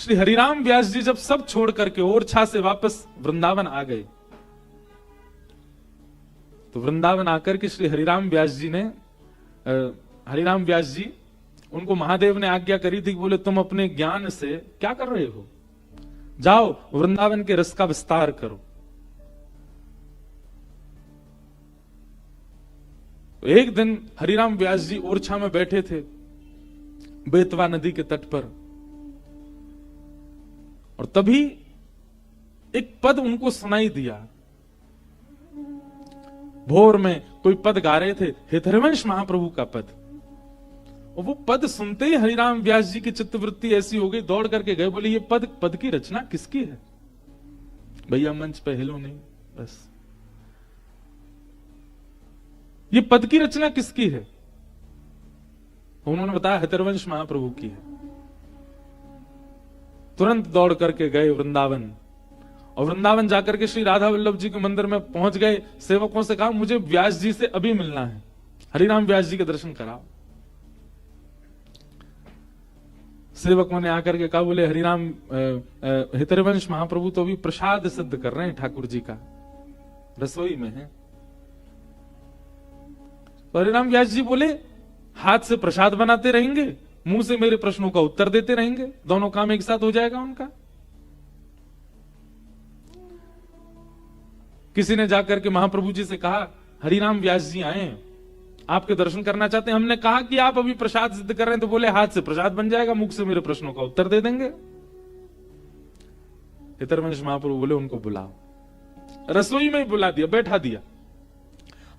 श्री हरिराम व्यास जी जब सब छोड़ करके ओरछा से वापस वृंदावन आ गए, तो वृंदावन आकर के श्री हरिराम व्यास जी उनको महादेव ने आज्ञा करी थी, बोले तुम अपने ज्ञान से क्या कर रहे हो, जाओ वृंदावन के रस का विस्तार करो। तो एक दिन हरिराम व्यास जी ओरछा में बैठे थे बेतवा नदी के तट पर, और तभी एक पद उनको सुनाई दिया। भोर में कोई पद गा रहे थे, हेतरवंश महाप्रभु का पद, और वो पद सुनते ही हरिराम व्यास जी की चित्तवृत्ति ऐसी हो गई, दौड़ करके गए, बोले ये पद की रचना किसकी है? भैया मंच पे हिलो नहीं, बस ये पद की रचना किसकी है? उन्होंने बताया हेतरवंश महाप्रभु की है। तुरंत दौड़ करके गए वृंदावन, और वृंदावन जाकर के श्री राधा वल्लभ जी के मंदिर में पहुंच गए। सेवकों से कहा मुझे व्यास जी से अभी मिलना है, हरिराम व्यास जी के दर्शन कराओ। सेवकों ने आकर के कहा, बोले हरिराम हेतरवंश महाप्रभु तो अभी प्रसाद सिद्ध कर रहे हैं, ठाकुर जी का रसोई में है। तो हरिराम व्यास जी बोले हाथ से प्रसाद बनाते रहेंगे, मुंह से मेरे प्रश्नों का उत्तर देते रहेंगे, दोनों काम एक साथ हो जाएगा उनका। किसी ने जाकर के महाप्रभु जी से कहा, हरिराम व्यास जी आए हैं, आपके दर्शन करना चाहते हैं। हमने कहा कि आप अभी प्रसाद सिद्ध कर रहे हैं, तो बोले हाथ से प्रसाद बन जाएगा, मुख से मेरे प्रश्नों का उत्तर दे देंगे। हेतरवंश महाप्रभु बोले उनको बुलाओ। रसोई में ही बुला दिया, बैठा दिया।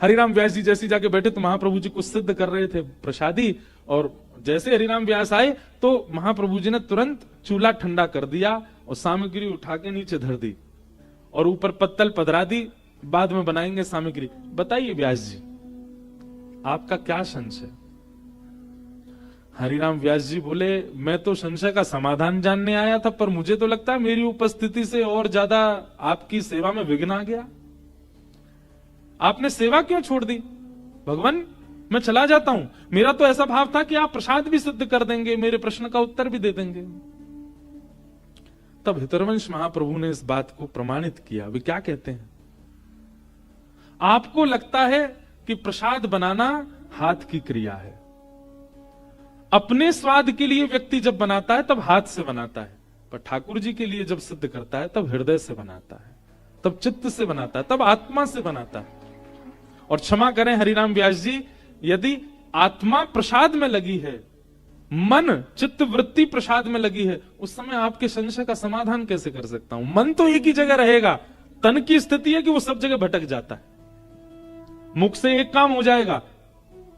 हरिराम व्यास जी जैसे जाके बैठे तो महाप्रभु जी कुछ सिद्ध कर रहे थे प्रसादी, और जैसे हरिराम व्यास आए तो महाप्रभु जी ने तुरंत चूल्हा ठंडा कर दिया और सामग्री उठा के नीचे धर दी और ऊपर पत्तल पधरा दी, बाद में बनाएंगे सामग्री। बताइए व्यास जी आपका क्या संशय? हरिराम व्यास जी बोले मैं तो संशय का समाधान जानने आया था, पर मुझे तो लगता है मेरी उपस्थिति से और ज्यादा आपकी सेवा में विघ्न आ गया। आपने सेवा क्यों छोड़ दी? भगवान मैं चला जाता हूं, मेरा तो ऐसा भाव था कि आप प्रसाद भी सिद्ध कर देंगे, मेरे प्रश्न का उत्तर भी दे देंगे। तब हेतरवंश महाप्रभु ने इस बात को प्रमाणित किया। वे क्या कहते हैं, आपको लगता है कि प्रसाद बनाना हाथ की क्रिया है, अपने स्वाद के लिए व्यक्ति जब बनाता है तब हाथ से बनाता है, पर ठाकुर जी के लिए जब सिद्ध करता है तब हृदय से बनाता है, तब चित्त से बनाता है, तब आत्मा से बनाता है। और क्षमा करें हरिराम व्यास जी, यदि आत्मा प्रसाद में लगी है, मन चित्त वृत्ति प्रसाद में लगी है, उस समय आपके संशय का समाधान कैसे कर सकता हूं? मन तो एक ही जगह रहेगा, तन की स्थिति है कि वो सब जगह भटक जाता है। मुख से एक काम हो जाएगा,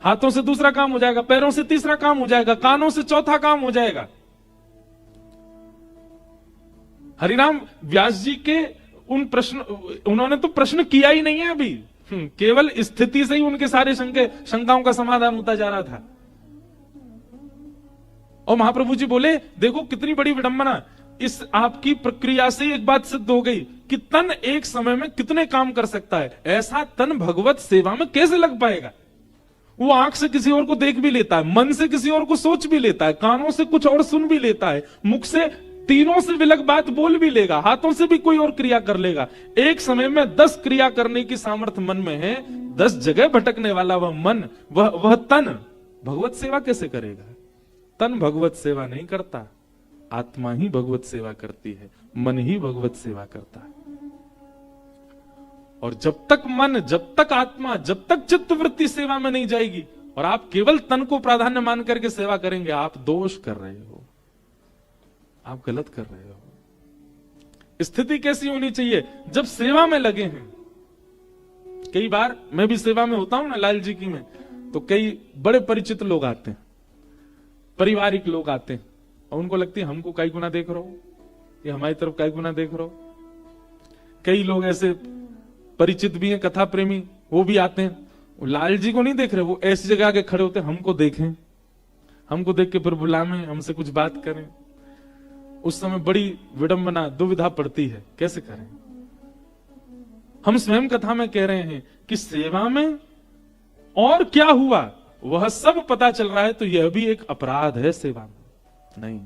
हाथों से दूसरा काम हो जाएगा, पैरों से तीसरा काम हो जाएगा, कानों से चौथा काम हो जाएगा। हरिराम व्यास जी के उन्होंने तो प्रश्न किया ही नहीं है अभी, केवल स्थिति से ही उनके सारे शंकाओं का समाधान होता जा रहा था। और महाप्रभु जी बोले देखो कितनी बड़ी विडंबना, इस आपकी प्रक्रिया से एक बात सिद्ध हो गई कि तन एक समय में कितने काम कर सकता है। ऐसा तन भगवत सेवा में कैसे लग पाएगा? वो आंख से किसी और को देख भी लेता है, मन से किसी और को सोच भी लेता है, कानों से कुछ और सुन भी लेता है, मुख से तीनों से विलग बात बोल भी लेगा, हाथों से भी कोई और क्रिया कर लेगा। एक समय में 10 क्रिया करने की सामर्थ्य मन में है, 10 जगह भटकने वाला वह मन, वह तन भगवत सेवा कैसे करेगा? तन भगवत सेवा नहीं करता, आत्मा ही भगवत सेवा करती है, मन ही भगवत सेवा करता है। और जब तक मन, जब तक आत्मा, जब तक चित्त वृत्ति सेवा में नहीं जाएगी और आप केवल तन को प्राधान्य मान करके सेवा करेंगे, आप दोष कर रहे हो, आप गलत कर रहे हो। स्थिति कैसी होनी चाहिए? जब सेवा में लगे हैं, कई बार मैं भी सेवा में होता हूं ना लाल जी की में, तो कई बड़े परिचित लोग आते हैं, पारिवारिक लोग आते हैं, और उनको लगती है हमको कई गुना देख रहे हो, ये हमारी तरफ कई गुना देख रहे हो। कई लोग ऐसे परिचित भी हैं, कथा प्रेमी, वो भी आते हैं, वो लाल जी को नहीं देख रहे, वो ऐसी जगह आके खड़े होते हैं, हमको देखें, हमको देख के फिर बुलावें, हमसे कुछ बात करें। उस समय बड़ी विडंबना, दुविधा पड़ती है, कैसे करें? हम स्वयं कथा में कह रहे हैं कि सेवा में और क्या हुआ वह सब पता चल रहा है, तो यह भी एक अपराध है सेवा में। नहीं,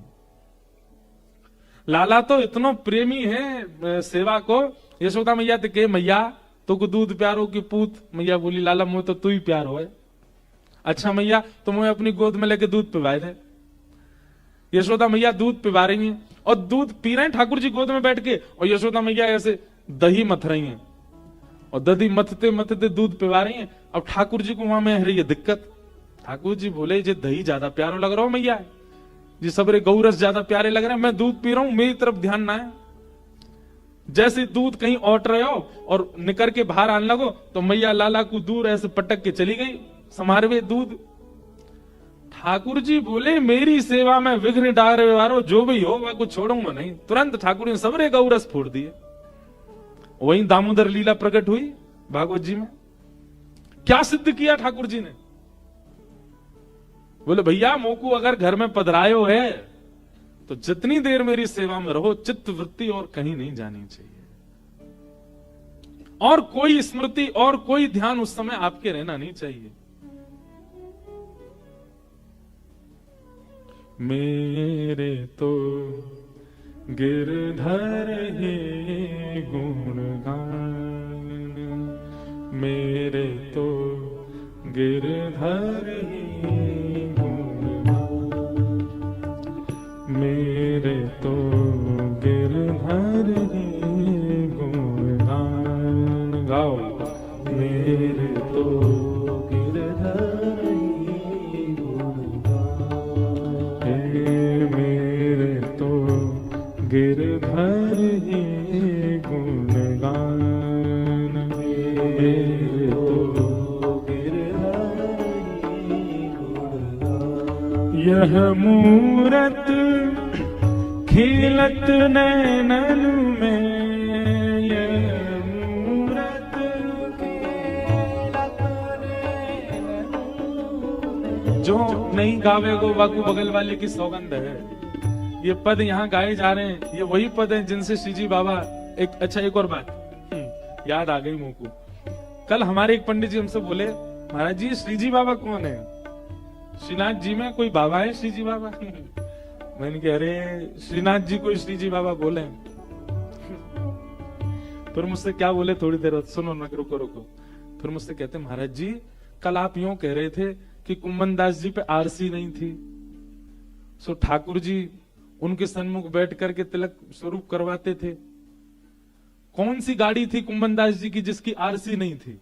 लाला तो इतना प्रेमी है सेवा को। यशोदा मैया तो के मैया तो को दूध प्यारो की पूत। मैया बोली लाला मुझे तो तू ही प्यार हो। अच्छा मैया तो मुझे अपनी गोद में लेके दूध पिवाए थे। यशोदा मैया दूध पिवा रही हैं और दूध पी रहे हैं ठाकुर जी गोद में बैठ के, और यशोदा मैया ऐसे दही मथ रही हैं और दही मथते मथते दूध पिवा रही हैं। अब ठाकुर जी को वहां में रही है दिक्कत। ठाकुर जी बोले जे दही ज्यादा प्यारो लग रहा हो मैया जी, सबरे गौरस ज्यादा प्यारे लग रहे हैं, मैं दूध पी रहा हूं, मेरी तरफ ध्यान ना है। जैसे दूध कहीं औट रहे हो और निकर के बाहर आने लगो तो मैया लाला को दूर ऐसे पटक के चली गई समारवे दूध। ठाकुर जी बोले मेरी सेवा में विघ्न डाल वारो जो भी हो वह कुछ छोड़ूंगा नहीं। तुरंत ठाकुर ने सबरे गौरस फोड़ दिए। वहीं दामोदर लीला प्रकट हुई भागवत जी में। क्या सिद्ध किया ठाकुर जी ने? बोले भैया मोकू अगर घर में पधरायो है तो जितनी देर मेरी सेवा में रहो, चित्त वृत्ति और कहीं नहीं जानी चाहिए, और कोई स्मृति और कोई ध्यान उस समय आपके रहना नहीं चाहिए। मेरे तो गिरधर ही गुणगान, मेरे तो गिरधर ही गुणगान, मेरे तो गिरधर ही गुणगान। गाओ मेरे तो गिरधर ही गुणगान, मेरे तो गिरधर ही गुणगान, मेरे तो गिरधर ही गुणगान। यह मूरत खिलत नैनन में, यह मूरत खिलत नैनन में। जो नहीं गावेगो वाकू बगल वाले की सौगंध है। ये पद यहाँ गाए जा रहे हैं, ये वही पद हैं जिनसे श्रीजी बाबा एक और बात याद आ गई मुंह को। कल हमारे एक पंडित जी हमसे बोले महाराज जी श्रीजी बाबा कौन है? श्रीनाथ जी में कोई बाबा है श्रीजी बाबा? मैंने कह अरे श्रीनाथ जी को श्रीजी बाबा बोले। फिर मुझसे क्या बोले, थोड़ी देर सुनो ना, रुको रुको। फिर मुझसे कहते महाराज जी कल आप यूं कह रहे थे कि कुंभन दास जी पे आरसी नहीं थी, सो ठाकुर जी उनके सन्मुख बैठ करके तिलक स्वरूप करवाते थे। कौन सी गाड़ी थी कुंभन दास जी की जिसकी आरसी नहीं थी?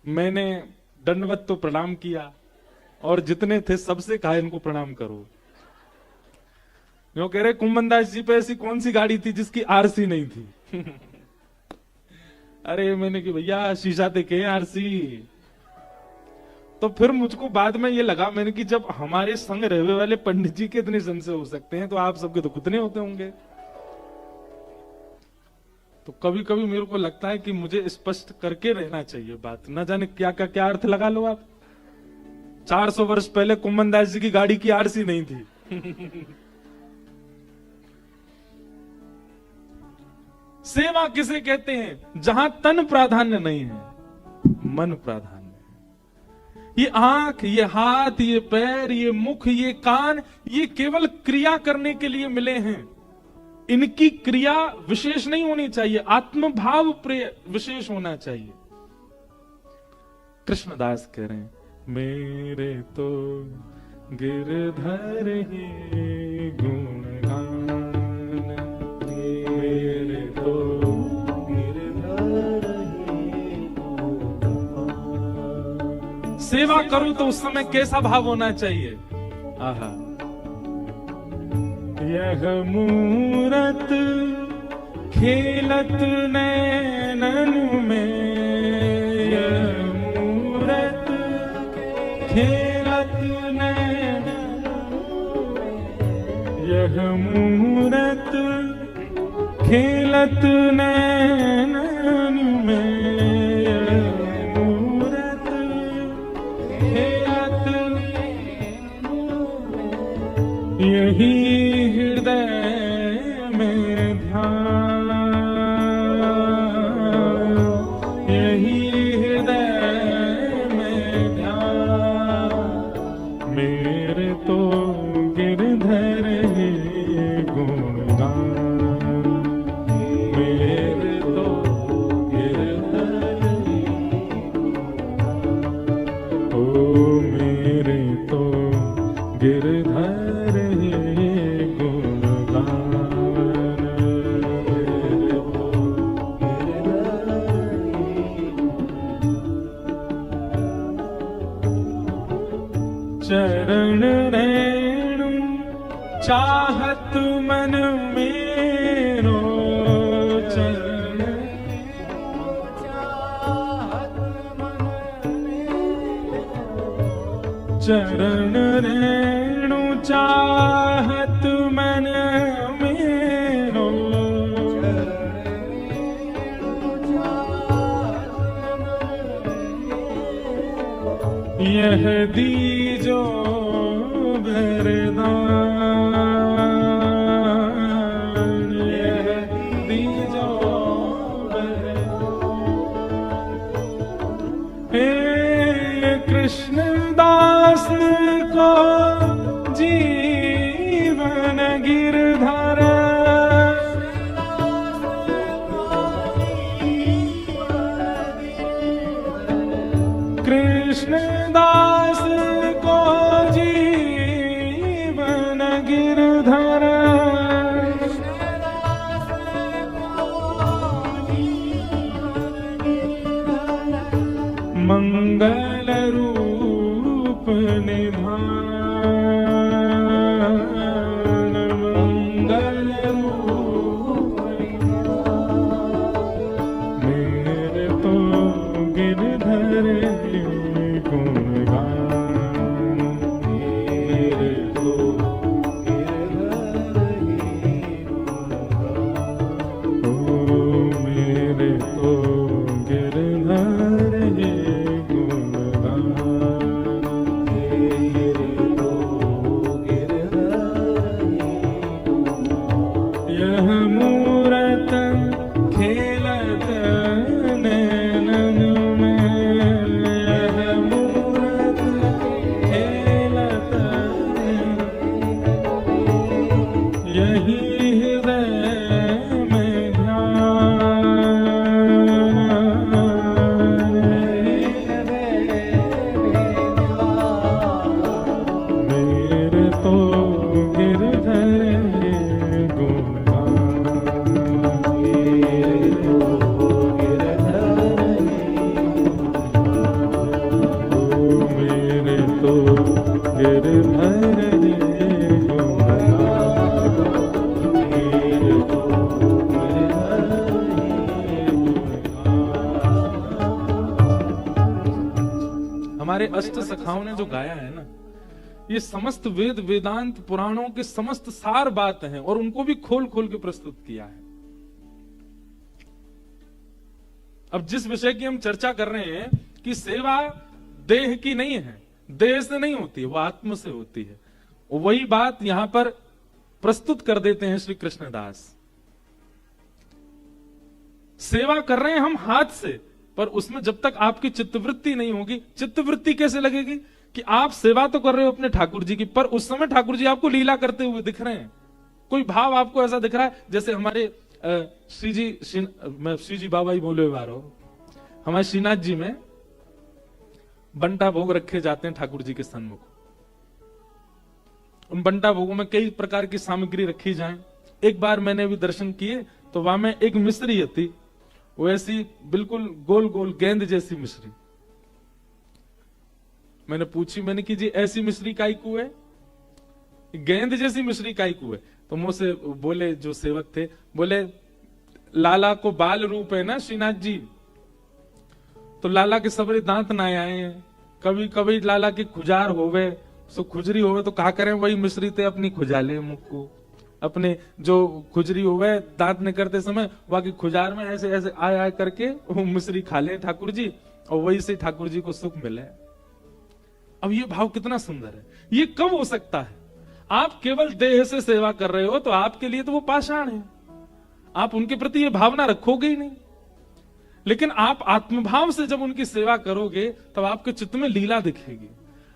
मैंने दंडवत तो प्रणाम किया और जितने थे सबसे कहा इनको प्रणाम करो। जो कह रहे कुंभन दास जी पे ऐसी कौन सी गाड़ी थी जिसकी आरसी नहीं थी? अरे मैंने कि भैया शीशा देखे आरसी। तो फिर मुझको बाद में ये लगा मैंने कि जब हमारे संग रहने वाले पंडित जी के इतने संशय हो सकते हैं तो आप सबके तो कितने होते होंगे। तो कभी कभी मेरे को लगता है कि मुझे स्पष्ट करके रहना चाहिए बात, न जाने क्या क्या क्या अर्थ लगा लो आप। 400 वर्ष पहले कुंभन दास जी की गाड़ी की आरसी नहीं थी। सेवा किसे कहते हैं? जहां तन प्राधान्य नहीं है, मन प्राधान्य। ये आंख, ये हाथ, ये पैर, ये मुख, ये कान, ये केवल क्रिया करने के लिए मिले हैं। इनकी क्रिया विशेष नहीं होनी चाहिए, आत्मभाव प्रिय विशेष होना चाहिए। कृष्णदास कह रहे हैं मेरे तो गिरधर ही गुणगान, मेरे तो गिरधर ही गुणगान। सेवा करूं तो उस समय कैसा भाव होना चाहिए? आहा, यह मूरत खेलत नैनन में, यह मूरत खेलत नैनन में, यह मूरत खेलत नैनन में, यह मूरत खेलत नैनन में। यही हृदय में ध्यान, यही हृदय में ध्यान, चरण रेणु चाहत मन मेरो, चरण रेणु चाहत मन मेरो, यह दीजो वरदान, यह दीजो वरदान। हे कृष्ण दास को जीवन गिरधर, कृष्ण दास को जीवन गिरधर, मंगल रूप निधान, मंगल रूप मेरे तो गिरधर गुणगान, मेरे तो गिरधर गुणगान, ओ मेरे तो गिरधर हमारे अष्ट सखाओं ने जो गाया है ना, ये समस्त वेद वेदांत पुराणों के समस्त सार बात हैं और उनको भी खोल खोल के प्रस्तुत किया है। अब जिस विषय की हम चर्चा कर रहे हैं कि सेवा देह की नहीं है, देह से नहीं होती है, वो आत्म से होती है, वही बात यहां पर प्रस्तुत कर देते हैं श्री कृष्णदास। सेवा कर रहे हैं हम हाथ से, पर उसमें जब तक आपकी चित्तवृत्ति नहीं होगी, चित्तवृत्ति कैसे लगेगी कि आप सेवा तो कर रहे हो अपने ठाकुर जी की, पर उस समय ठाकुर जी आपको लीला करते हुए दिख रहे हैं। कोई भाव आपको ऐसा दिख रहा है जैसे हमारे मैं श्री जी बाबा ही बोले बारो, हमारे श्रीनाथ जी में बंटा भोग रखे जाते हैं ठाकुर जी के सन्मुख। उन बंटा भोगों में कई प्रकार की सामग्री रखी जाए। एक बार मैंने भी दर्शन किए तो वहां में एक मिश्री थी, वो ऐसी बिल्कुल गोल गोल गेंद जैसी मिश्री। मैंने पूछी, मैंने कि जी ऐसी मिश्री काई को है, गेंद जैसी मिश्री काई को है? तो मुझसे बोले जो सेवक थे, बोले लाला को बाल रूप है ना श्रीनाथ जी, तो लाला के सबरे दांत ना आए हैं, कभी कभी लाला की खुजार होवे, सो खुजरी होवे तो कहा करें, वही मिश्री ते अपनी खुजाले मुख को, अपने जो खुजरी होवे दांत ने करते समय बाकी खुजार में ऐसे ऐसे आय आय करके वो मिश्री खा ले ठाकुर जी, और वही से ठाकुर जी को सुख मिले। अब ये भाव कितना सुंदर है। ये कब हो सकता है? आप केवल देह से सेवा कर रहे हो तो आपके लिए तो वो पाषाण है, आप उनके प्रति ये भावना रखोगे ही नहीं। लेकिन आप आत्मभाव से जब उनकी सेवा करोगे तब आपके चित्त में लीला दिखेगी।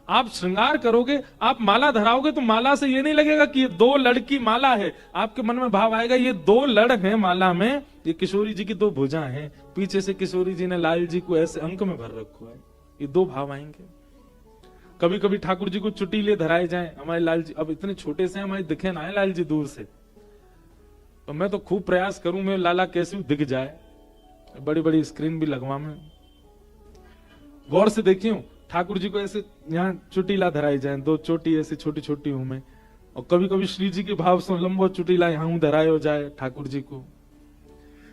आप श्रृंगार करोगे, आप माला धराओगे तो माला से ये नहीं लगेगा कि ये दो लड़ की माला है, आपके मन में भाव आएगा ये दो लड़ हैं माला में, ये किशोरी जी की दो भुजा हैं, पीछे से किशोरी जी ने लाल जी को ऐसे अंक में भर रखा है। ये दो भाव आएंगे। कभी कभी ठाकुर जी को चुटीले धराए जाए, हमारे लाल जी अब इतने छोटे से हमारे दिखे ना है लाल जी दूर से, तो मैं तो खूब प्रयास करूं मैं लाला कैसे दिख जाए, बड़ी बड़ी स्क्रीन भी लगवा में। गौर से देखियो ठाकुर जी को ऐसे यहाँ चुटीला धराई जाए, 2 चोटी ऐसी छोटी छोटी हूं मैं, और कभी कभी श्री जी के भाव से लंबो चुटीला यहाँ धराए हो जाए ठाकुर जी को।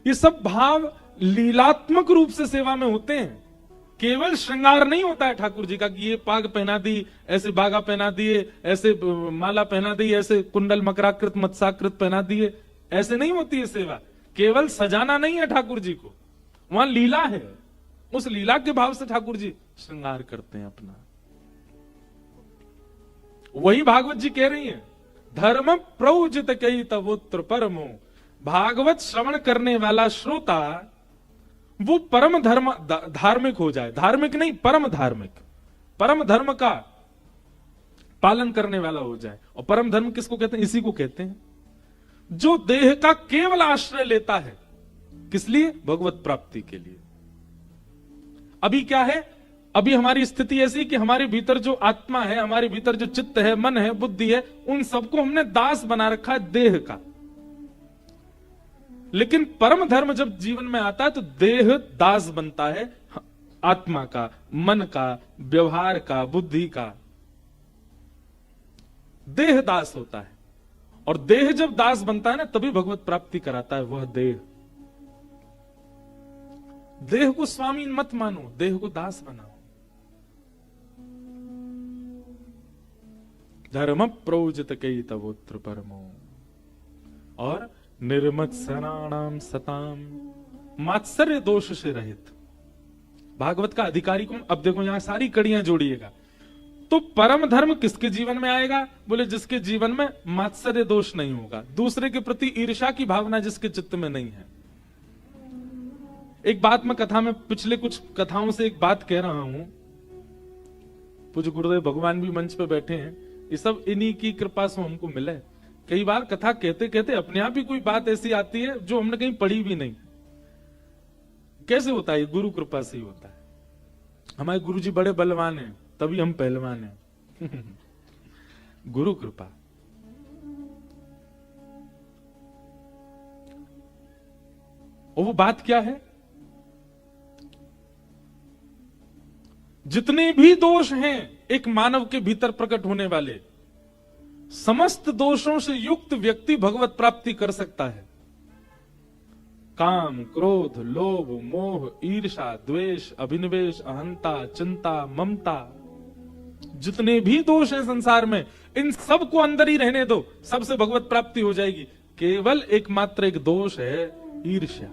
ये सब भाव लीलात्मक रूप से सेवा में होते हैं, केवल श्रृंगार नहीं होता है ठाकुर जी का कि ये पाग पहना दी, ऐसे बागा पहना दिए, ऐसे माला पहना दी, ऐसे कुंडल मकराकृत मत्साकृत पहना दिए, ऐसे नहीं होती है सेवा। केवल सजाना नहीं है ठाकुर जी को, वहां लीला है, उस लीला के भाव से ठाकुर जी श्रृंगार करते हैं अपना। वही भागवत जी कह रही है, धर्म प्रौजित कई तवोत्र परमो, भागवत श्रवण करने वाला श्रोता वो परम धर्म धार्मिक हो जाए, धार्मिक नहीं परम धार्मिक, परम धर्म का पालन करने वाला हो जाए। और परम धर्म किसको कहते हैं? इसी को कहते हैं जो देह का केवल आश्रय लेता है, किस लिए? भगवत प्राप्ति के लिए। अभी क्या है, अभी हमारी स्थिति ऐसी कि हमारे भीतर जो आत्मा है, हमारे भीतर जो चित्त है, मन है, बुद्धि है, उन सबको हमने दास बना रखा है देह का। लेकिन परम धर्म जब जीवन में आता है तो देह दास बनता है आत्मा का, मन का, व्यवहार का, बुद्धि का। देह दास होता है, और देह जब दास बनता है ना तभी भगवत प्राप्ति कराता है वह देह। देह को स्वामी मत मानो, देह को दास बनाओ। धर्म प्रौजित कई तवोत्र परमो, और निर्मत्सराणाम सताम, मात्सर्य दोष से रहित। भागवत का अधिकारी कौन? अब देखो यहां सारी कड़ियां जोड़िएगा। तो परम धर्म किसके जीवन में आएगा? बोले जिसके जीवन में मात्सर्य दोष नहीं होगा, दूसरे के प्रति ईर्ष्या की भावना जिसके चित्त में नहीं है। एक बात मैं कथा में, पिछले कुछ कथाओं से एक बात कह रहा हूं, पूज्य गुरुदेव भगवान भी मंच पे बैठे हैं, ये सब इन्हीं की कृपा से हमको मिले। कई बार कथा कहते कहते अपने आप ही कोई बात ऐसी आती है जो हमने कहीं पढ़ी भी नहीं। कैसे होता है? गुरु कृपा से ही होता है। हमारे गुरु जी बड़े बलवान हैं, तभी हम पहलवान हैं। गुरु कृपा। और वो बात क्या है? जितने भी दोष हैं एक मानव के भीतर प्रकट होने वाले, समस्त दोषों से युक्त व्यक्ति भगवत प्राप्ति कर सकता है। काम, क्रोध, लोभ, मोह, ईर्ष्या, द्वेष, अभिनिवेश, अहंता, चिंता, ममता, जितने भी दोष हैं संसार में, इन सब को अंदर ही रहने दो, सबसे भगवत प्राप्ति हो जाएगी। केवल एकमात्र एक दोष है ईर्ष्या।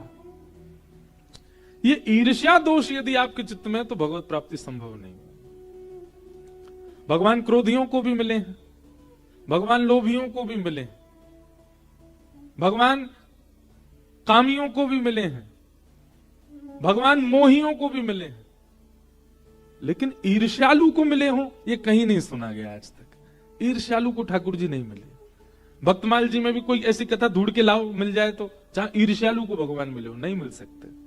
ये ईर्ष्या दोष यदि आपके चित्त में, तो भगवत प्राप्ति संभव नहीं। भगवान क्रोधियों को भी मिले हैं, भगवान लोभियों को भी मिले, भगवान कामियों को भी मिले हैं, भगवान मोहियों को भी मिले हैं, लेकिन ईर्ष्यालु को मिले हो ये कहीं नहीं सुना गया आज तक। ईर्ष्यालु को ठाकुर जी नहीं मिले। भक्तमाल जी में भी कोई ऐसी कथा ढूंढ के लाओ, मिल जाए तो, जहां ईर्ष्यालु को भगवान मिले हो, नहीं मिल सकते।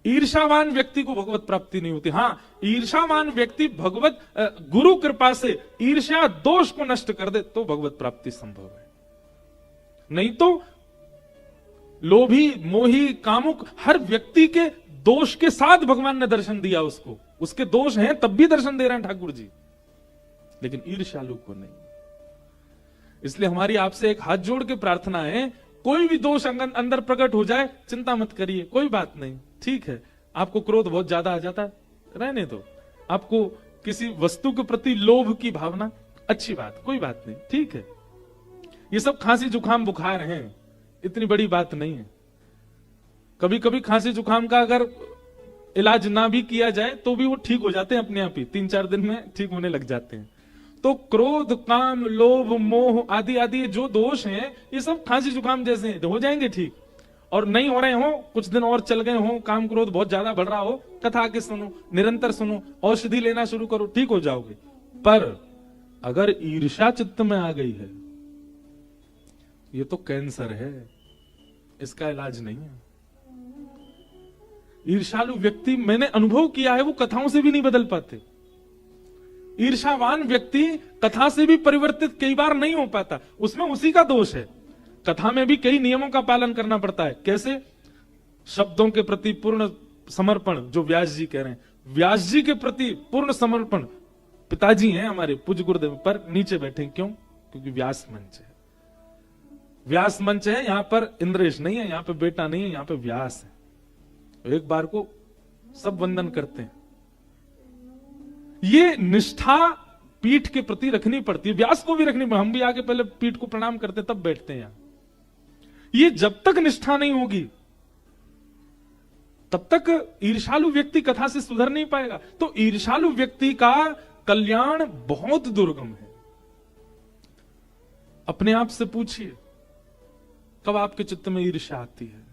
ईर्षावान व्यक्ति को भगवत प्राप्ति नहीं होती। हां, ईर्षावान व्यक्ति भगवत गुरु कृपा से ईर्ष्या दोष को नष्ट कर दे तो भगवत प्राप्ति संभव है। नहीं तो लोभी, मोही, कामुक, हर व्यक्ति के दोष के साथ भगवान ने दर्शन दिया उसको। उसके दोष हैं तब भी दर्शन दे रहे हैं ठाकुर जी, लेकिन ईर्ष्यालु को नहीं। इसलिए हमारी आपसे एक हाथ जोड़ के प्रार्थना है, कोई भी दोष अंदर प्रकट हो जाए, चिंता मत करिए, कोई बात नहीं, ठीक है। आपको क्रोध बहुत ज्यादा आ जाता है, रहने दो। आपको किसी वस्तु के प्रति लोभ की भावना, अच्छी बात, कोई बात नहीं, ठीक है। ये सब खांसी जुकाम बुखार हैं, इतनी बड़ी बात नहीं है। कभी कभी खांसी जुकाम का अगर इलाज ना भी किया जाए तो भी वो ठीक हो जाते हैं अपने आप ही, 3-4 दिन में ठीक होने लग जाते हैं। तो क्रोध, काम, लोभ, मोह आदि आदि जो दोष हैं, ये सब खांसी जुकाम जैसे हैं, हो जाएंगे ठीक। और नहीं हो रहे हो, कुछ दिन और चल गए हो, काम क्रोध बहुत ज्यादा बढ़ रहा हो, कथा के सुनो, निरंतर सुनो, औषधि लेना शुरू करो, ठीक हो जाओगे। पर अगर ईर्ष्या चित्त में आ गई है, ये तो कैंसर है, इसका इलाज नहीं है। ईर्ष्यालु व्यक्ति, मैंने अनुभव किया है, वो कथाओं से भी नहीं बदल पाते। ईर्ष्यावान व्यक्ति कथा से भी परिवर्तित कई बार नहीं हो पाता, उसमें उसी का दोष है। कथा में भी कई नियमों का पालन करना पड़ता है। कैसे? शब्दों के प्रति पूर्ण समर्पण, जो व्यास जी कह रहे हैं, व्यास जी के प्रति पूर्ण समर्पण, पिताजी हैं हमारे पूज्य गुरुदेव, पर नीचे बैठे क्यों? क्योंकि व्यास मंच है, व्यास मंच है, यहां पर इंद्रेश नहीं है, यहां पे बेटा नहीं है, यहां पे व्यास है। एक बार को सब वंदन करते हैं। ये निष्ठा पीठ के प्रति रखनी पड़ती है, व्यास को भी रखनी पड़ती। हम भी आके पहले पीठ को प्रणाम करते तब बैठते हैं यहां। ये जब तक निष्ठा नहीं होगी तब तक ईर्ष्यालु व्यक्ति कथा से सुधर नहीं पाएगा। तो ईर्ष्यालु व्यक्ति का कल्याण बहुत दुर्गम है। अपने आप से पूछिए, कब आपके चित्त में ईर्ष्या आती है?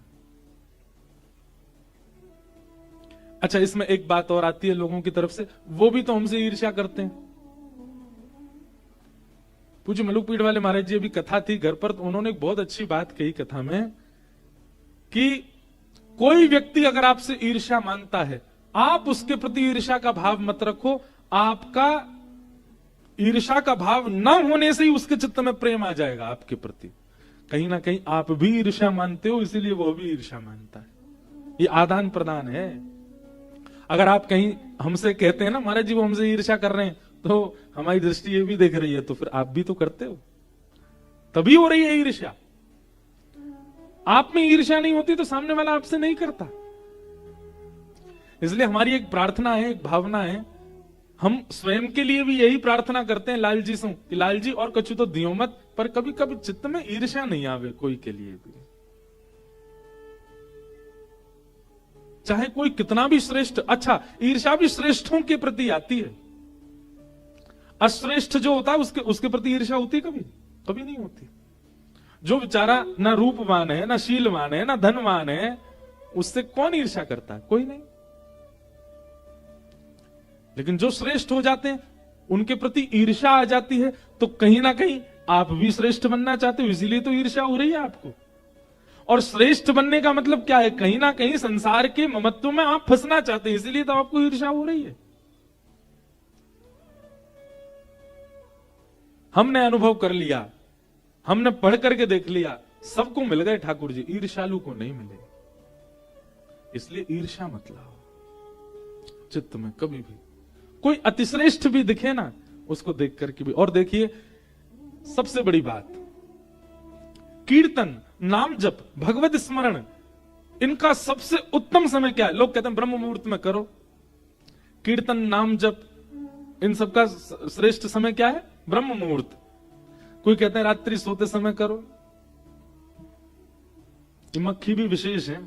अच्छा, इसमें एक बात और आती है लोगों की तरफ से, वो भी तो हमसे ईर्ष्या करते हैं। पूज्य मलुक पीठ वाले महाराज जी, अभी कथा थी घर पर, तो उन्होंने एक बहुत अच्छी बात कही कथा में कि कोई व्यक्ति अगर आपसे ईर्ष्या मानता है, आप उसके प्रति ईर्ष्या का भाव मत रखो। आपका ईर्ष्या का भाव न होने से ही उसके चित्त में प्रेम आ जाएगा आपके प्रति। कहीं ना कहीं आप भी ईर्ष्या मानते हो, इसीलिए वो भी ईर्ष्या मानता है। ये आदान प्रदान है। अगर आप कहीं हमसे कहते हैं ना महाराज जी वो हमसे ईर्ष्या कर रहे हैं, तो हमारी दृष्टि ये भी देख रही है, तो फिर आप भी तो करते हो, तभी हो रही है ईर्ष्या। आप में ईर्ष्या नहीं होती तो सामने वाला आपसे नहीं करता। इसलिए हमारी एक प्रार्थना है, एक भावना है, हम स्वयं के लिए भी यही प्रार्थना करते हैं लाल जी से कि लाल जी और कछु तो दियो मत, पर कभी कभी चित्त में ईर्ष्या नहीं आवे कोई के लिए भी, चाहे कोई कितना भी श्रेष्ठ। अच्छा, ईर्ष्या भी श्रेष्ठों के प्रति आती है, अश्रेष्ठ जो होता है उसके प्रति ईर्ष्या होती कभी? कभी नहीं होती। जो बेचारा ना रूपवान है, ना शीलवान है, ना धनवान है, उससे कौन ईर्ष्या करता है? कोई नहीं। लेकिन जो श्रेष्ठ हो जाते हैं उनके प्रति ईर्ष्या आ जाती है, तो कहीं ना कहीं आप भी श्रेष्ठ बनना चाहते हो, इसीलिए तो ईर्ष्या हो रही है आपको। और श्रेष्ठ बनने का मतलब क्या है? कहीं ना कहीं संसार के ममत्व में आप फंसना चाहते हैं, इसीलिए तो आपको ईर्ष्या हो रही है। हमने अनुभव कर लिया, हमने पढ़ करके देख लिया, सबको मिल गए ठाकुर जी, ईर्ष्यालु को नहीं मिले। इसलिए ईर्ष्या मत लाओ चित्त में कभी भी। कोई अतिश्रेष्ठ भी दिखे ना, उसको देख करके भी। और देखिए सबसे बड़ी बात, कीर्तन, नाम जप, भगवत स्मरण, इनका सबसे उत्तम समय क्या है? लोग कहते हैं ब्रह्म मुहूर्त में करो। कीर्तन, नाम जप, इन सबका श्रेष्ठ समय क्या है? ब्रह्म मुहूर्त। कोई कहता है रात्रि सोते समय करो। ये मक्खी भी विशेष है।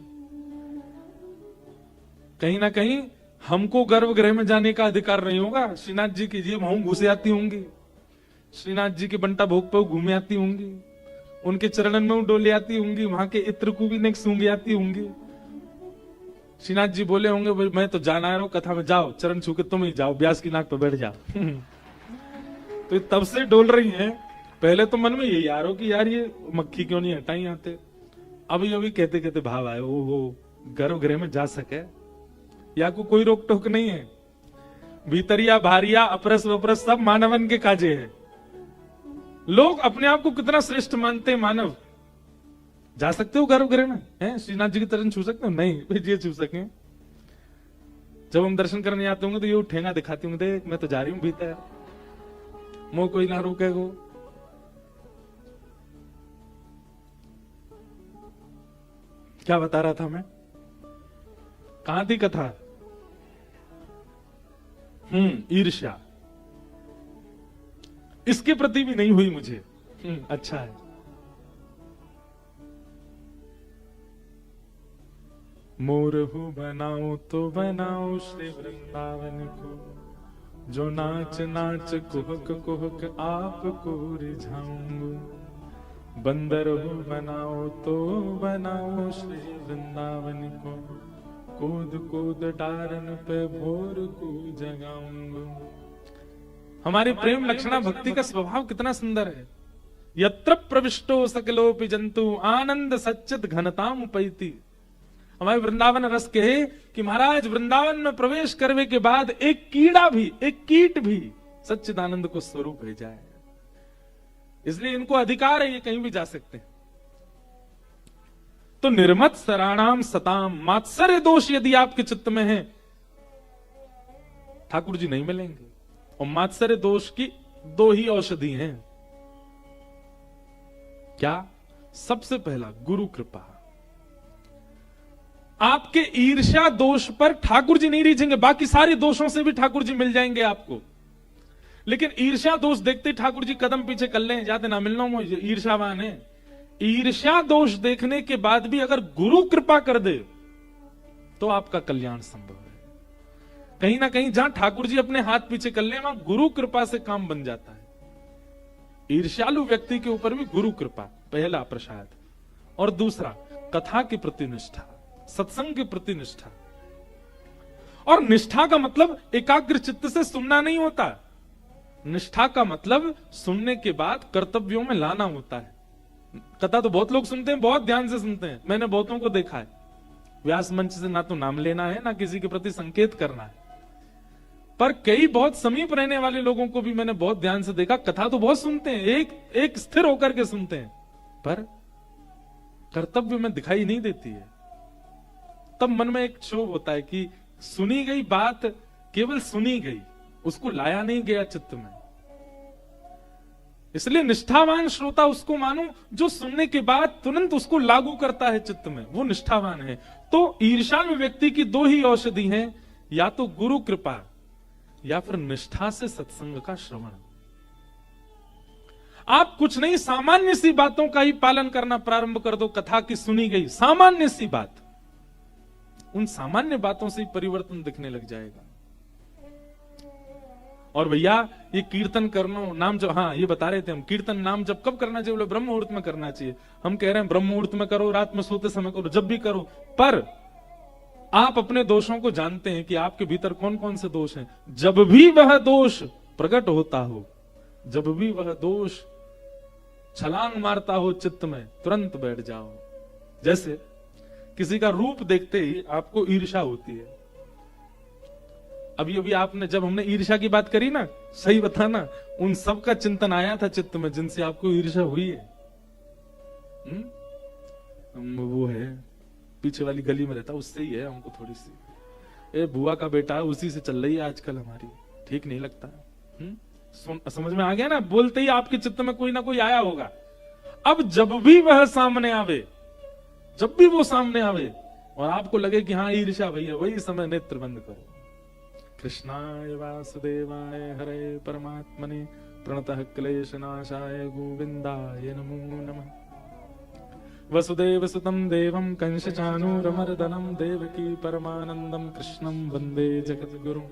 कहीं ना कहीं हमको गर्भगृह में जाने का अधिकार नहीं होगा। श्रीनाथ जी की जेब वहां घुसे आती होंगी, श्रीनाथ जी के बंटा भोग पे घूमे आती होंगी, उनके चरणन में डोले आती होंगी, वहां के इत्र को भी नेक सूंघी आती होंगी। श्रीनाथ जी बोले होंगे मैं तो जाना रहा हूं कथा में, जाओ चरण छू के तुम ही जाओ, ब्यास की नाक पर बैठ जाओ। तो तब से डोल रही हैं। पहले तो मन में यही आ रहा कि यार ये मक्खी क्यों नहीं हटाई आते। अभी अभी कहते कहते भाव आए, वो गर्भगृह में जा सके या कोई रोक टोक नहीं है। भीतरिया भारिया अपरस वपरस सब मानवन के काजे है। लोग अपने आप को कितना श्रेष्ठ मानते हैं। मानव जा सकते हो गर्भगृह में? हैं श्रीनाथ जी की चरण छू सकते हो? नहीं, ये छू सके। जब हम दर्शन करने आते होंगे तो ये ठेंगा दिखाती होंगे, देख मैं तो जा रही हूं भीतर, मोह कोई ना रोकेगो। क्या बता रहा था मैं? कहां थी कथा? ईर्ष्या, इसके प्रति भी नहीं हुई मुझे। अच्छा है। मोरहु बनाओ तो बनाओ श्री वृंदावन को, जो नाच नाच कुहक कुहक आपको रिझाऊंगा। बंदर हो बनाओ तो बनाओ श्री वृंदावन को, कूद कूद डारन पे भोर को जगाऊंगा। हमारी प्रेम लक्षणा भक्ति का स्वभाव कितना सुंदर है। यत्र प्रविष्टो सकलोपि जंतु आनंद सच्चित घनताम उपैति। हमारे वृंदावन रस कहे कि महाराज वृंदावन में प्रवेश करने के बाद एक कीड़ा भी, एक कीट भी सच्चिदानंद को स्वरूप है जाए। इसलिए इनको अधिकार है, ये कहीं भी जा सकते हैं। तो निर्मत सराणाम सताम, मात्सर्य दोष यदि आपके चित्त में है ठाकुर जी नहीं मिलेंगे। और मात्सर्य दोष की दो ही औषधि हैं। क्या? सबसे पहला गुरु कृपा। आपके ईर्ष्या दोष पर ठाकुर जी नहीं रीझेंगे, बाकी सारे दोषों से भी ठाकुर जी मिल जाएंगे आपको। लेकिन ईर्ष्या दोष देखते ही ठाकुर जी कदम पीछे कर लें, जाते ना मिलना मुझे, ईर्ष्यावान है। ईर्ष्या दोष देखने के बाद भी अगर गुरु कृपा कर दे तो आपका कल्याण संभव है। कहीं ना कहीं जहां ठाकुर जी अपने हाथ पीछे कर ले, वहां गुरु कृपा से काम बन जाता है। ईर्ष्यालु व्यक्ति के ऊपर भी गुरु कृपा पहला प्रसाद। और दूसरा कथा के प्रति निष्ठा, सत्संग के प्रति निष्ठा। और निष्ठा का मतलब एकाग्र चित्त से सुनना नहीं होता। निष्ठा का मतलब सुनने के बाद कर्तव्यों में लाना होता है। कथा तो बहुत लोग सुनते हैं, बहुत ध्यान से सुनते हैं, मैंने बहुतों को देखा है। व्यास मंच से ना तो नाम लेना है, ना किसी के प्रति संकेत करना है, पर कई बहुत समीप रहने वाले लोगों को भी मैंने बहुत ध्यान से देखा। कथा तो बहुत सुनते हैं, एक स्थिर होकर के सुनते हैं, पर कर्तव्य में दिखाई नहीं देती है। तब मन में एक क्षोभ होता है कि सुनी गई बात केवल सुनी गई, उसको लाया नहीं गया चित्त में। इसलिए निष्ठावान श्रोता उसको मानो जो सुनने के बाद तुरंत उसको लागू करता है चित्त में, वो निष्ठावान है। तो ईर्ष्यालु व्यक्ति की दो ही औषधि हैं, या तो गुरु कृपा या फिर निष्ठा से सत्संग का श्रवण। आप कुछ नहीं, सामान्य सी बातों का ही पालन करना प्रारंभ कर दो। कथा की सुनी गई सामान्य सी बात, उन सामान्य बातों से ही परिवर्तन दिखने लग जाएगा। और भैया ये कीर्तन करना नाम जब, हाँ ये बता रहे थे हम, कीर्तन नाम जब कब करना चाहिए? बोले ब्रह्म मुहूर्त में करना चाहिए। हम कह रहे हैं ब्रह्म मुहूर्त में करो, रात में सोते समय करो, जब भी करो। पर आप अपने दोषों को जानते हैं कि आपके भीतर कौन कौन से दोष हैं। जब भी वह दोष प्रकट होता हो, जब भी वह दोष छलांग मारता हो चित्त में, तुरंत बैठ जाओ। जैसे किसी का रूप देखते ही आपको ईर्ष्या होती है। अभी अभी आपने, जब हमने ईर्ष्या की बात करी ना, सही बताना, उन सब का चिंतन आया था चित्त में जिनसे आपको ईर्ष्या हुई है। वो है पीछे वाली गली में रहता, उससे ही है हमको थोड़ी सी। ए बुआ का बेटा है, उसी से चल रही है आजकल हमारी, ठीक नहीं लगता। समझ में आ गया ना? बोलते ही आपके चित्त में कोई ना कोई आया होगा। अब जब भी वह सामने आवे, जब भी वो सामने आवे और आपको लगे कि हाँ ईर्ष्या भैया, वही समय नेत्र बंद करो। कृष्णाय वासुदेवाय हरे परमात्मने प्रणतः क्लेशनाशाय गोविंदाय नमो नमः। वसुदेव सुतं देवं कंसचानूरमर्दनं देवकी परमानंदं कृष्णं वंदे जगद्गुरुं।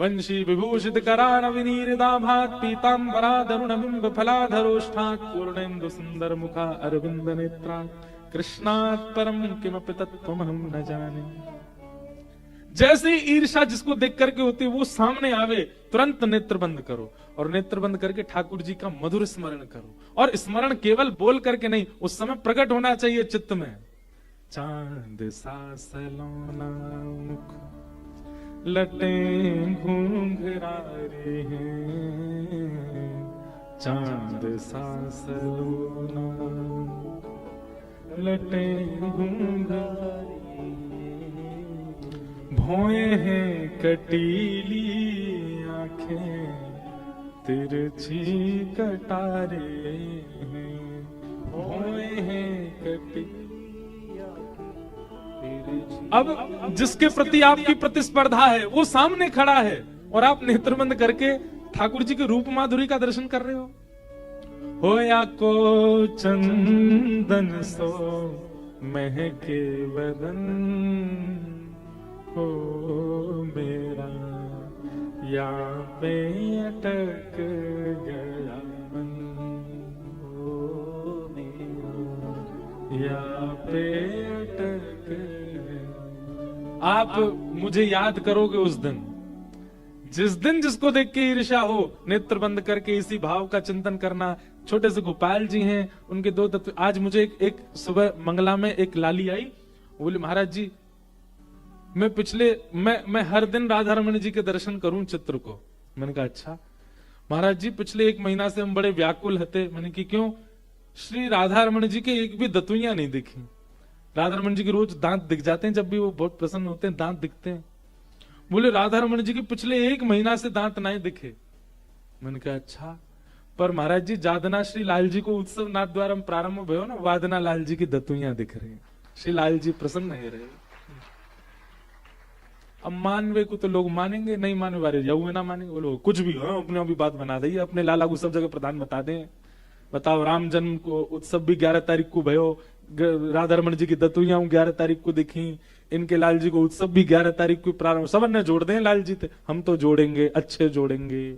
वंशी विभूषित करानविनीरदाभात् पीताम्बरादरुणबिम्ब फलाधरोष्ठात् पूर्णेन्दु सुंदर मुखा अरविंद नेत्रात् कृष्णात् परम किमपि तत्त्वमहं न जाने। जैसे ही ईर्ष्या जिसको देख करके होती है, वो सामने आवे, तुरंत नेत्र बंद करो और नेत्र बंद करके ठाकुर जी का मधुर स्मरण करो। और स्मरण केवल बोल करके नहीं, उस समय प्रकट होना चाहिए चित्त में। चांद सा सलोना मुख लटे घूंघरारे हैं, चांद सा सलोना लटे घूंघरारे, भौए हैं कटीली आंखें तिरछी कटारे हैं, भौए हैं कटीली आंखें। अब जिसके प्रति आपकी प्रतिस्पर्धा है वो सामने खड़ा है और आप नेत्र बंद करके ठाकुर जी के रूप माधुरी का दर्शन कर रहे हो या को चंदन सो महके बदन हो मेरा, या पे अटक गया मन हो मेरा, या पे अटक गया। आप मुझे याद करोगे उस दिन, जिस दिन जिसको देख के ईर्ष्या हो, नेत्र बंद करके इसी भाव का चिंतन करना। छोटे से गोपाल जी हैं, उनके दो तत्व। आज मुझे एक सुबह मंगला में एक लाली आई, बोले महाराज जी मैं हर दिन राधा रमण जी के दर्शन करूं चित्र को। मैंने कहा अच्छा। महाराज जी पिछले 1 महीना से हम बड़े व्याकुल हते। मैंने कि क्यों? श्री राधा रमण जी के एक भी दतुइयां नहीं दिखी। राधा रमण जी के रोज दांत दिख जाते हैं, जब भी वो बहुत प्रसन्न होते हैं दांत दिखते हैं। बोले राधा रमन जी के पिछले 1 महीना से दांत नहीं दिखे। मैंने कहा अच्छा, पर महाराज जी जादना श्री लाल जी को उत्सव नाथ द्वारा प्रारंभ भयो ना, वादना लाल जी की दतुइयां दिख रही, श्री लाल जी प्रसन्न है रहे। अब मानवे को तो लोग मानेंगे, नहीं मानवे वाले जाऊ ना मानेंगे, बोलो कुछ भी हो अपने भी बात बना दी, अपने लाला को सब जगह प्रधान बता दें। बताओ राम जन्म को उत्सव भी 11 तारीख को भयो, राधा रमन जी की दतुइयां 11 तारीख को दिखी, इनके लाल जी को उत्सव भी 11 तारीख को प्रारंभ, सब ने जोड़ दें लाल जी थे, हम तो जोड़ेंगे, अच्छे जोड़ेंगे,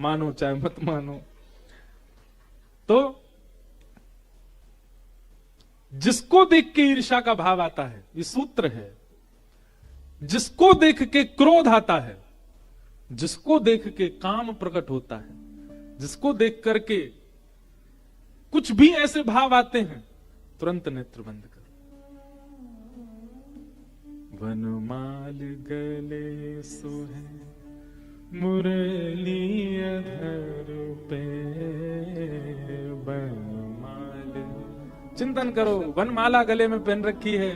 मानो चाहे मत मानो। तो जिसको देख के ईर्ष्या का भाव आता है, ये सूत्र है। जिसको देख के क्रोध आता है, जिसको देख के काम प्रकट होता है, जिसको देख करके कुछ भी ऐसे भाव आते हैं, तुरंत नेत्र बंद कर। वनमाल गले सोहे मुरली अधर पे, वनमाल, चिंतन करो, वनमाला गले में पहन रखी है,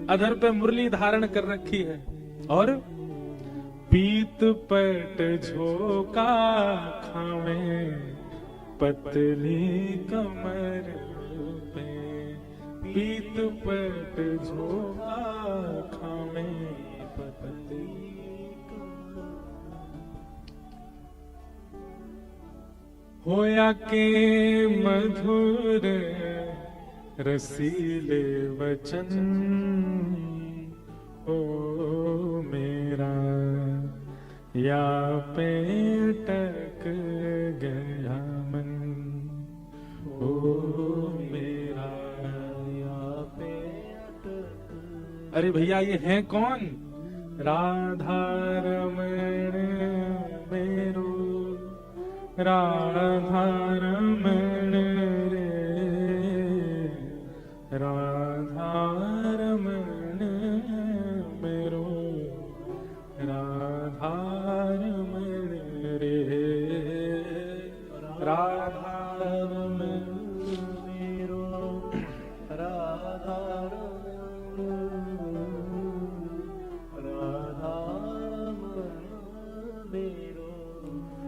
अधर पे मुरली धारण कर रखी है, और पीत पट झोका खावे पतली कमर पे, पीत पट झोका खावे पतली कमर। होया के मधुर रसीले वचन, ओ मेरा या पे अटक गया मन, ओ मेरा या पे अटक। अरे भैया ये है कौन? राधा रमण मेरो, राधा रमण रे, राधा रमण मेरो, राधा रमण रे, राधा रमण मेरो, राधा रमण मेरो।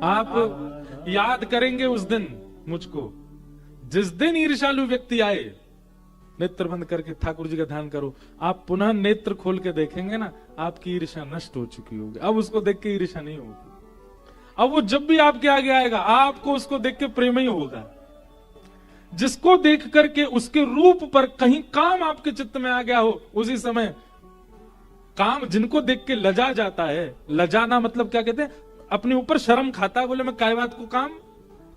आप याद करेंगे उस दिन मुझको, जिस दिन ईर्ष्यालु व्यक्ति आए, नेत्र बंद करके ठाकुर जी का ध्यान करो, आप पुनः नेत्र खोल के देखेंगे ना, आपकी ईर्ष्या नष्ट हो चुकी होगी, अब उसको देख के ईर्ष्या नहीं होगी। अब वो जब भी आपके आगे आएगा, आपको उसको देख के प्रेम ही होगा। जिसको देख करके उसके रूप पर कहीं काम आपके चित्त में आ गया हो, उसी समय काम, जिनको देख के लजा जाता है, लजाना मतलब क्या कहते हैं, अपने ऊपर शर्म खाता है, बोले मैं काय बात को काम,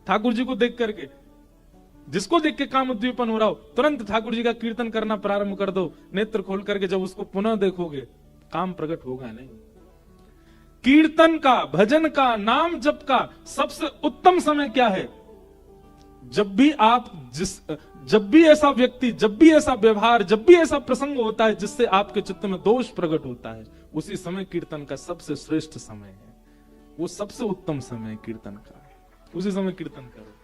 ठाकुर जी को देख करके, जिसको देख के काम उद्दीपन हो रहा हो, तुरंत ठाकुर जी का कीर्तन करना प्रारंभ कर दो, नेत्र खोल करके जब उसको पुनः देखोगे, काम प्रकट होगा नहीं। कीर्तन का, भजन का, नाम जप का सबसे उत्तम समय क्या है? जब भी आप जब भी ऐसा व्यक्ति, जब भी ऐसा व्यवहार, जब भी ऐसा प्रसंग होता है जिससे आपके चित्त में दोष प्रकट होता है, उसी समय कीर्तन का सबसे श्रेष्ठ समय है, वो सबसे उत्तम समय है कीर्तन का, उसी समय कीर्तन करो।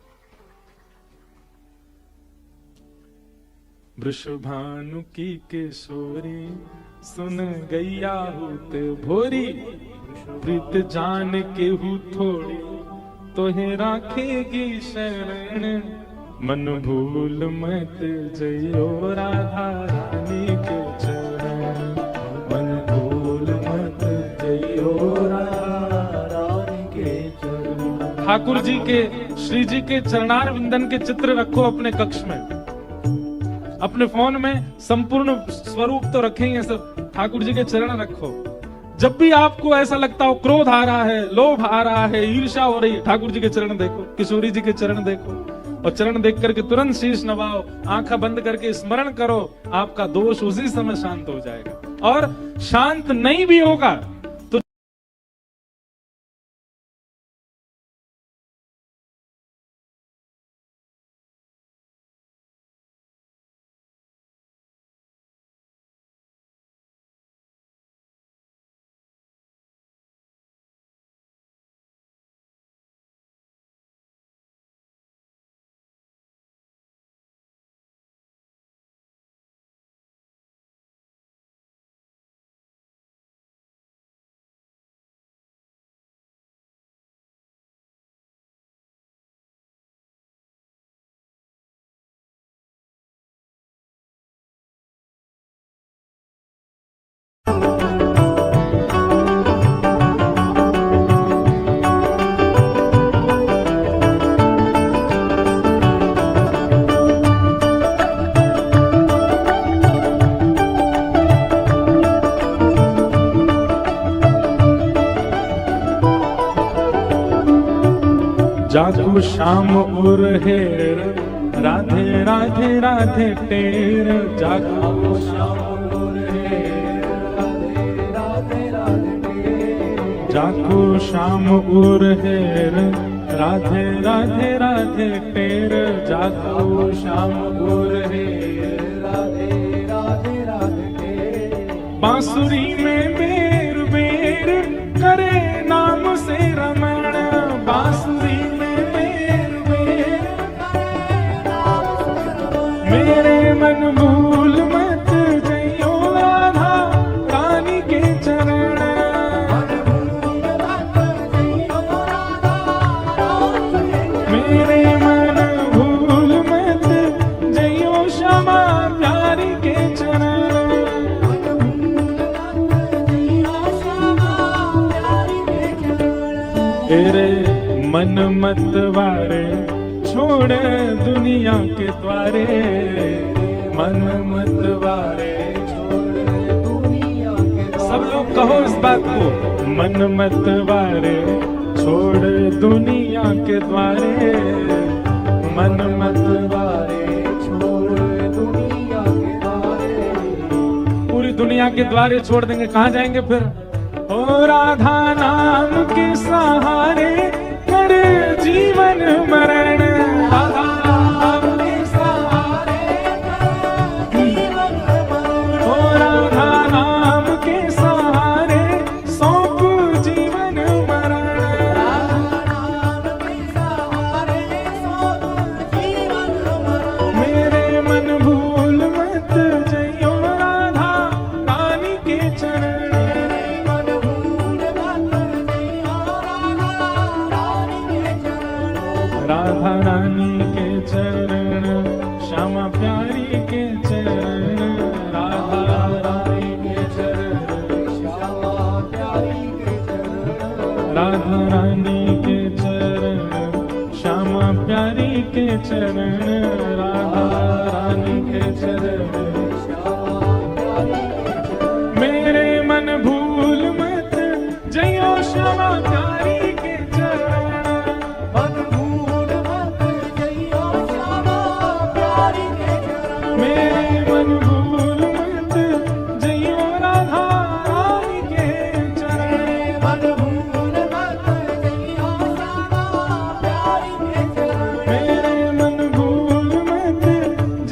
वृषभानु की किशोरी सुन गैया होते भोरी, प्रीत जान के हूँ थोड़ी तो हे राखेगी शरण, मन भूल मत जइयो राधा रानी के चरण, मन भूल मत जइयो राधा रानी के चरण। ठाकुर जी के, श्री जी के चरणार विंदन के चित्र रखो अपने कक्ष में, अपने फोन में संपूर्ण स्वरूप तो रखेंगे सब, ठाकुर जी के चरण रखो। जब भी आपको ऐसा लगता हो क्रोध आ रहा है, लोभ आ रहा है, ईर्ष्या हो रही है, ठाकुर जी के चरण देखो, किशोरी जी के चरण देखो, और चरण देख करके तुरंत शीश नवाओ, आंखें बंद करके स्मरण करो, आपका दोष उसी समय शांत हो जाएगा। और शांत नहीं भी होगा जागो श्याम उर हेर, राधे राधे राधे टेर, जागो श्याम उर हेर, राधे राधे राधे टेर, जागो श्याम उर हेर, राधे राधे राधे टेर, जागो श्याम उर हेर, राधे राधे राधे टेर। बांसुरी में बेर बेर करे नाम से रमण, बांसुरी में बेर बेर करे नाम से रमण, मेरे मन भूल मत जइयो राधा रानी के चरण, मेरे मन भूल मत जइयो श्यामा प्यारी के चरण, तेरे मन मत वारे छोड़ दुनिया के द्वारे, मन मत वारे छोड़ दुनिया के द्वारे, सब लोग कहो इस बात को, मन मत वारे छोड़ दुनिया के द्वारे, मन मत वारे छोड़ दुनिया के द्वारे, पूरी दुनिया के द्वारे छोड़ देंगे, कहाँ जाएंगे फिर? ओ राधा नाम के सहारे कर जीवन मरण, राधा नाम के सहारे कर जीवन मरण, ओ राधा नाम के सहारे सौंप जीवन मरण, राधा नाम के सहारे सौंप जीवन मरण, मेरे मन भूल मत जइयो राधा रानी के चरण, राधा रानी के चरण, श्यामा प्यारी के चरण, राधा रानी के चरण, श्यामा प्यारी के चरण, राधा रानी के चरण, श्यामा प्यारी के चरण, राधा रानी के चरण, श्यामा प्यारी के चरण, मेरे मन भूल मत जइयो श्यामा प्यारी के चरण, मेरे मन भूल मत जइयो राधा रानी के चरण, मन भूल मत जइयो श्यामा प्यारी के चरण, मेरे मन भूल मत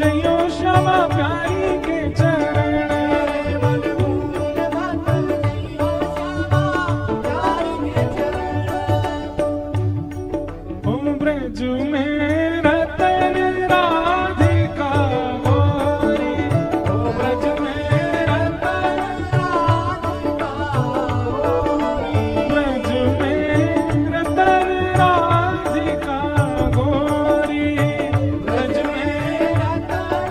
जइयो श्यामा प्यारी के चरण, मन भूल मत जइयो श्यामा प्यारी के चरण। ओ ब्रज में रतन राधिका गोरी, ओ ब्रज में रतन राधिका गोरी, ब्रज में रतन राधिका गोरी, ब्रज में रतन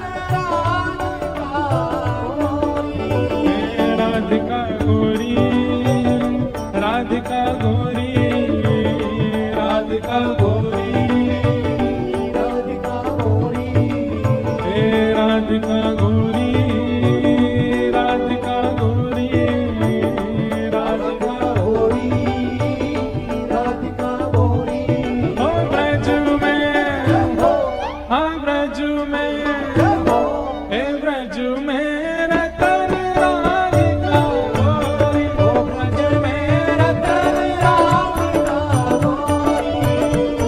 राधिका गोरी, राधिका गोरी, राधिका गोरी, राधिका गोरी, राधिका गोरी, राधिका गोरी, राधिका गोरी, राधिका गोरी, ओ ब्रज में, हाँ ब्रज में, हे ब्रज में रतन राधिका गोरी, ओ ब्रज में रतन राधिका गोरी,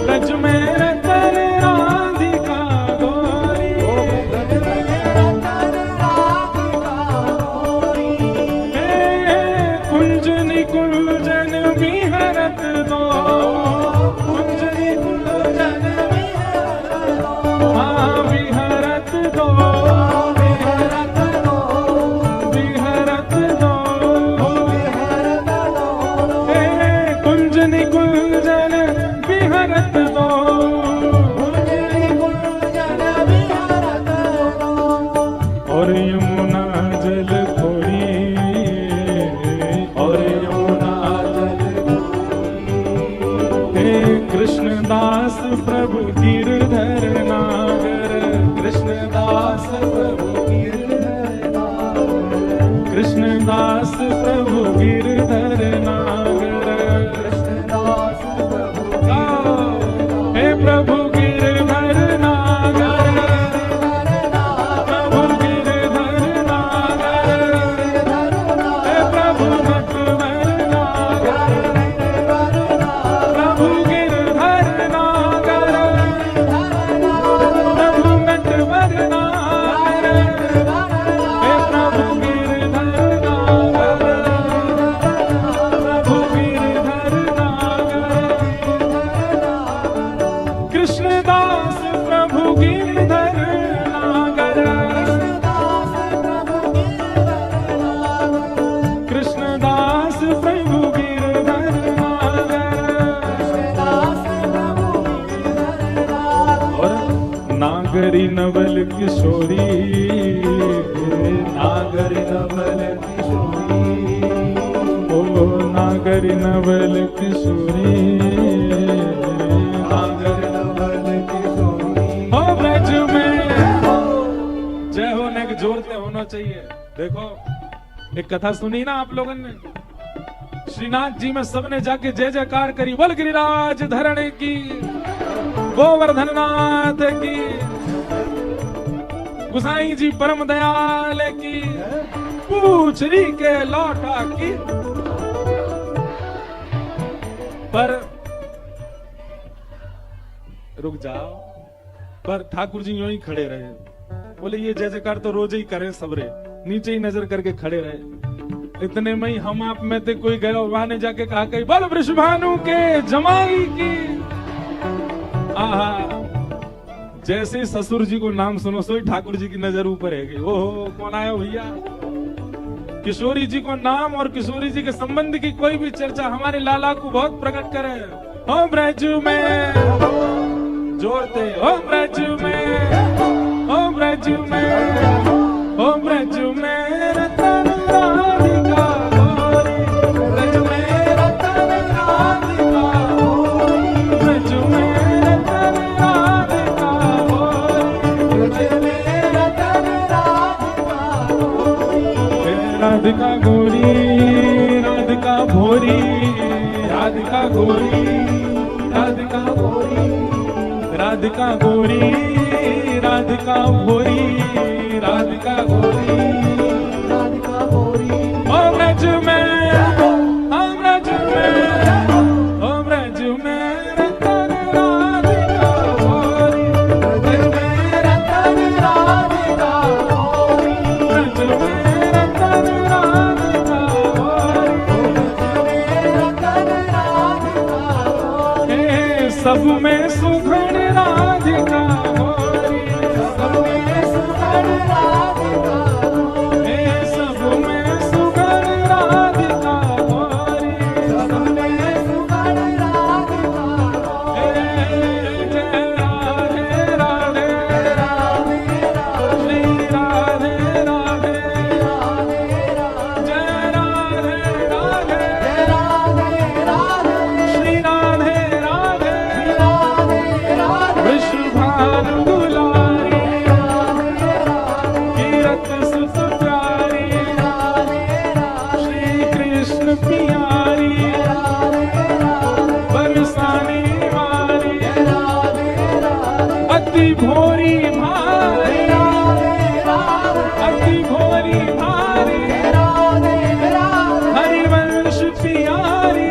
ब्रज में रतन राधिका गोरी, ओ ब्रज में रतन राधिका गोरी, हे कुंज निकुंजन विहरत दो, कुंज निकुंजन विहरत दो, हाँ विहरत दो, विहरत दो, विहरत दो, विहरत दो, हे कुंज निकुंजन विहरत दो, कुंज निकुंजन विहरत दो, और यमुना जल खोरी, और यमुना जल खोरी, हे कृष्णदास प्रभु गिरधर नागर, कृष्णदास प्रभु गिरधर नागर, कृष्णदास प्रभु गिरधर नागर, कृष्णदास प्रभु गिरधर कृष्णदास प्रभु गिरधर नागर, कृष्णदास प्रभु गिरधर नागर, और नागरी नवल किशोरी, नागरी नवल किशोरी, ओ नागरी नवल किशोरी, नागरी नवल किशोरी, हो ब्रज में जय होने के जोर से होना चाहिए। देखो एक कथा सुनी ना आप लोगों ने, श्रीनाथ जी में सबने जाके जय जयकार करी, बोल गिरिराज धरणे की, गोवर्धन नाथ की, गुसाई जी परम दयाल की, पूछरी के लौटा की। पर रुक जाओ, पर ठाकुर जी यूं ही खड़े रहे, बोले ये जय जयकार तो रोज ही करे सबरे, नीचे ही नजर करके खड़े रहे। इतने में ही हम आप में से कोई गया, वहां ने जाके कहा कहीं बोल वृषभानु के जमाई की। आहा, जैसे ससुर जी को नाम सुनो सोई ठाकुर जी की नजर ऊपर है। ओहो कौन आया भैया। किशोरी जी को नाम और किशोरी जी के संबंध की कोई भी चर्चा हमारे लाला को बहुत प्रकट करे। हो ब्रज में जोड़ते, हो ब्रज में, हो ब्रज में, हो ब्रज में रतन राधिका गोरी, ब्रज में रतन राधिका गोरी, ब्रज में रतन राधिका गोरी, ब्रज में रतन राधिका गोरी, राधिका भोरी, राधिका गोरी, राधिका गोरी, राधिका गोरी, राधिका भोरी, राधिका गोरी, राधिका गोरी। ओ ब्रज में, ओ ब्रज में, ओ ब्रज में रतन राधिका गोरी, ब्रज में रतन राधिका गोरी, ब्रज में रतन राधिका गोरी, ब्रज में रतन राधिका गोरी। सब में सुघड़ राधिका गोरी, सब में सुघड़ राधिका गोरी, सब में सुघड़ राधिका गोरी, सब में सुघड़ राधिका गोरी। जय राधे राधे, राधे श्री राधे राधे, जय राधे राधे, श्री राधे राधे, वृषभानु दुलारी, कीरत सुत प्यारी, श्री कृष्ण प्यारी, बरसाने वाली, अति भोरी भारी, अति भोरी भारी, हरिवंश प्यारी,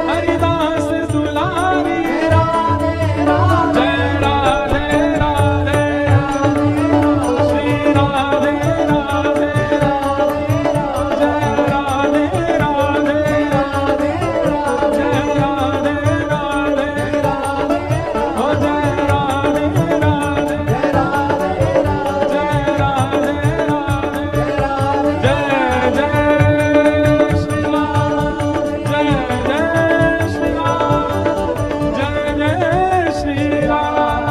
हरिदास दुलारी, जय राधे राधे, श्री राधे राधे, जय राधे राधे, जय राधे राधे, ओ जय राधे राधे, जय राधे राधे, जय जय श्री राम, जय जय श्री राम, जय जय श्री राम।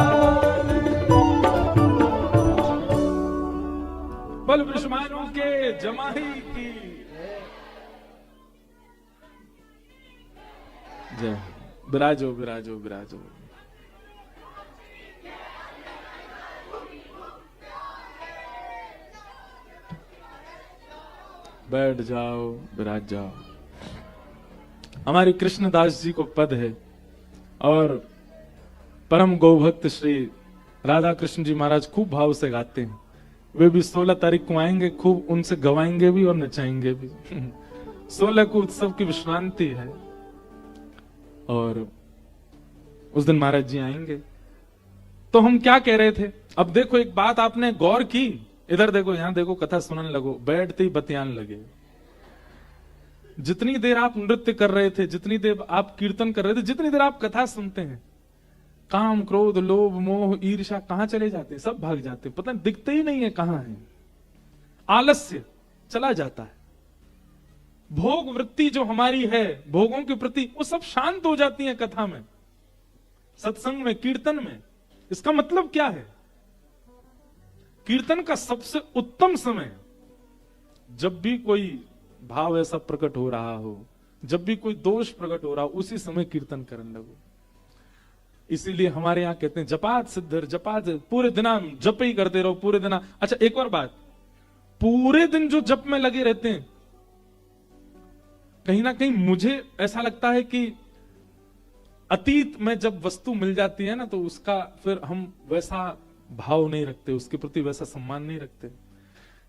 बल वृषभानु के जमाई की जय। विराजो विराजो विराजो। बैठ जाओ, विराज जाओ। हमारे कृष्णदास जी को पद है और परम गौभक्त श्री राधा कृष्ण जी महाराज खूब भाव से गाते हैं। वे भी 16 तारीख को आएंगे, खूब उनसे गवाएंगे भी और नचाएंगे भी। 16 को उत्सव की विश्रांति है और उस दिन महाराज जी आएंगे। तो हम क्या कह रहे थे, अब देखो एक बात आपने गौर की, इधर देखो, यहां देखो, कथा सुनने लगो, बैठते ही बतियान लगे। जितनी देर आप नृत्य कर रहे थे, जितनी देर आप कीर्तन कर रहे थे, जितनी देर आप कथा सुनते हैं, काम, क्रोध, लोभ, मोह, ईर्ष्या कहां चले जाते हैं? सब भाग जाते हैं, पता नहीं, दिखते ही नहीं है कहां है। आलस्य चला जाता है। भोग वृत्ति जो हमारी है भोगों के प्रति, वो सब शांत हो जाती है कथा में, सत्संग में, कीर्तन में। इसका मतलब क्या है? कीर्तन का सबसे उत्तम समय, जब भी कोई भाव ऐसा प्रकट हो रहा हो, जब भी कोई दोष प्रकट हो रहा हो, उसी समय कीर्तन करने लगो। इसीलिए हमारे यहां कहते हैं जपात सिद्धर, जपात, पूरे दिन जप ही करते रहो, पूरे दिन। अच्छा एक और बात, पूरे दिन जो जप में लगे रहते हैं, कहीं ना कहीं मुझे ऐसा लगता है कि अतीत में जब वस्तु मिल जाती है ना, तो उसका फिर हम वैसा भाव नहीं रखते, उसके प्रति वैसा सम्मान नहीं रखते।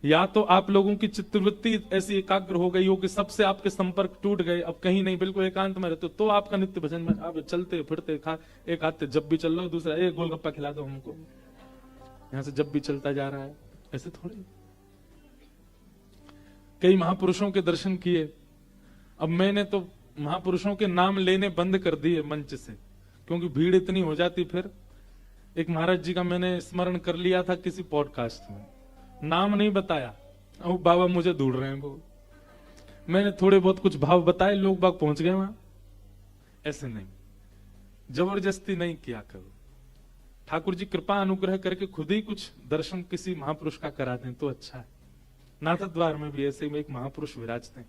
या तो आप लोगों की चित्तवृत्ति ऐसी एकाग्र हो गई हो कि सबसे आपके संपर्क टूट गए, अब कहीं नहीं, बिल्कुल एकांत में रहते हो, तो आपका नित्य भजन में आप चलते फिरते एक हाथ जब भी चल रहा हो, दूसरा एक गोलगप्पा खिला दो हमको, यहां से जब भी चलता जा रहा है। ऐसे थोड़ी। कई महापुरुषों के दर्शन किए, अब मैंने तो महापुरुषों के नाम लेने बंद कर दिए मंच से, क्योंकि भीड़ इतनी हो जाती। फिर एक महाराज जी का मैंने स्मरण कर लिया था किसी पॉडकास्ट में, नाम नहीं बताया, वो बाबा मुझे ढूंढ रहे हैं, वो मैंने थोड़े बहुत कुछ भाव बताए, लोग बाग पहुंच गए वहां। ऐसे नहीं, जबरदस्ती नहीं किया करो। ठाकुर जी कृपा अनुग्रह करके खुद ही कुछ दर्शन किसी महापुरुष का करा दें तो अच्छा है। नाथ द्वार में भी ऐसे में एक महापुरुष विराजते हैं,